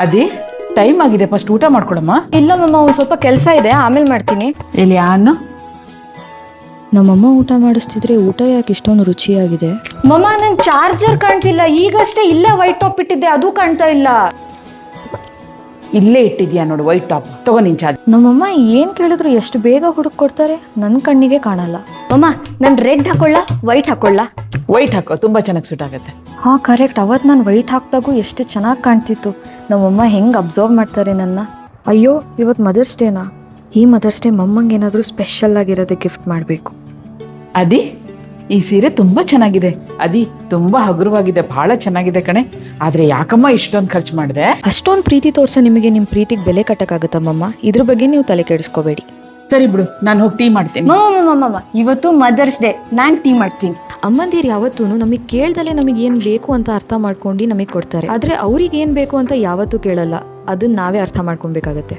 ಅದೇ ಟೈಮ್ ಆಗಿದೆ, ಫಸ್ಟ್ ಊಟ ಮಾಡ್ಕೊಳಮ್ಮ. ಇಲ್ಲ ಮಮ್ಮ, ಒಂದು ಸ್ವಲ್ಪ ಕೆಲಸ ಇದೆ, ಆಮೇಲೆ ಮಾಡ್ತೀನಿ. ಇಲ್ಲಿ ಅನ್ನು ನಮ್ಮಮ್ಮ ಊಟ ಮಾಡಿಸ್ತಿದ್ರೆ ಊಟ ಯಾಕೆ ಇಷ್ಟೊಂದು ರುಚಿಯಾಗಿದೆ? ಮಮ್ಮ, ನನ್ನ ಚಾರ್ಜರ್ ಕಾಣ್ತಿಲ್ಲ. ಈಗಷ್ಟೇ ಇಲ್ಲೇ ವೈಟ್ ಟಾಪ್ ಇಟ್ಟಿದ್ದೆ, ಅದು ಕಾಣ್ತಾ ಇಲ್ಲ. ಇಲ್ಲೇ ಇಟ್ಟಿದ್ಯಾ ನೋಡು ವೈಟ್ ಟಾಪ್, ತಗೋ ನಿನ್ ಚಾರ್ಜ್. ನಮ್ಮಮ್ಮ ಏನು ಕೇಳಿದ್ರು ಎಷ್ಟು ಬೇಗ ಹುಡುಕ್ ಕೊಡ್ತಾರೆ, ನನ್ನ ಕಣ್ಣಿಗೆ ಕಾಣಲ್ಲ. ಮಮ್ಮ, ನಾನು ರೆಡ್ ಹಾಕೊಳ್ಳ ವೈಟ್ ಹಾಕೊಳ್ಳ? ವೈಟ್ ಹಾಕೋ, ತುಂಬಾ ಚೆನ್ನಾಗಿ ಸೂಟ್ ಆಗುತ್ತೆ. ಹಾಂ ಕರೆಕ್ಟ್, ಅವತ್ತು ನಾನು ವೈಟ್ ಹಾಕಿದಾಗೂ ಎಷ್ಟು ಚೆನ್ನಾಗಿ ಕಾಣ್ತಿತ್ತು. ನಮ್ಮಮ್ಮ ಹೆಂಗೆ ಅಬ್ಸರ್ವ್ ಮಾಡ್ತಾರೆ ನನ್ನ. ಅಯ್ಯೋ, ಇವತ್ತು ಮದರ್ಸ್ ಡೇನಾ? ಈ ಮದರ್ಸ್ ಡೇ ಮಮ್ಮಂಗೆ ಏನಾದರೂ ಸ್ಪೆಷಲ್ ಆಗಿರೋದೇ ಗಿಫ್ಟ್ ಮಾಡಬೇಕು. ಅದಿ, ಈ ಸೀರೆ ತುಂಬಾ ಚೆನ್ನಾಗಿದೆ. ಅದಿ, ತುಂಬಾ ಹಗುರವಾಗಿದೆ, ಬಹಳ ಚೆನ್ನಾಗಿದೆ ಕಣೆ. ಆದ್ರೆ ಯಾಕಮ್ಮ ಇಷ್ಟೊಂದು ಖರ್ಚು ಮಾಡಿದೆ? ಅಷ್ಟೊಂದು ಪ್ರೀತಿ ತೋರ್ಸ ನಿಮಗೆ ನಿಮ್ಮ ಪ್ರೀತಿಗೆ ಬೆಲೆ ಕಟ್ಟಕ್ಕಾಗತ್ತಾ ಮಮ್ಮ? ಇದ್ರ ಬಗ್ಗೆ ನೀವು ತಲೆ ಕೆಡಿಸ್ಕೋಬೇಡಿ. ಸರಿ ಬಿಡು, ನಾನು ಹೋಗಿ ಟೀ ಮಾಡ್ತೀನಿ. ಮಮ್ಮ, ಇವತ್ತು ಮದರ್ಸ್ ಡೇ, ನಾನು ಟೀ ಮಾಡ್ತೀನಿ. ಅಮ್ಮಂದಿರು ಯಾವತ್ತೂ ನಮಗೆ ಕೇಳ್ದಲೆ ನಮಗೆ ಏನು ಬೇಕು ಅಂತ ಅರ್ಥ ಮಾಡ್ಕೊಂಡು ನಮಗೆ ಕೊಡ್ತಾರೆ. ಆದರೆ ಅವ್ರಿಗೆ ಏನು ಬೇಕು ಅಂತ ಯಾವತ್ತೂ ಕೇಳಲ್ಲ. ಅದನ್ನ ನಾವೇ ಅರ್ಥ ಮಾಡ್ಕೊಬೇಕಾಗತ್ತೆ.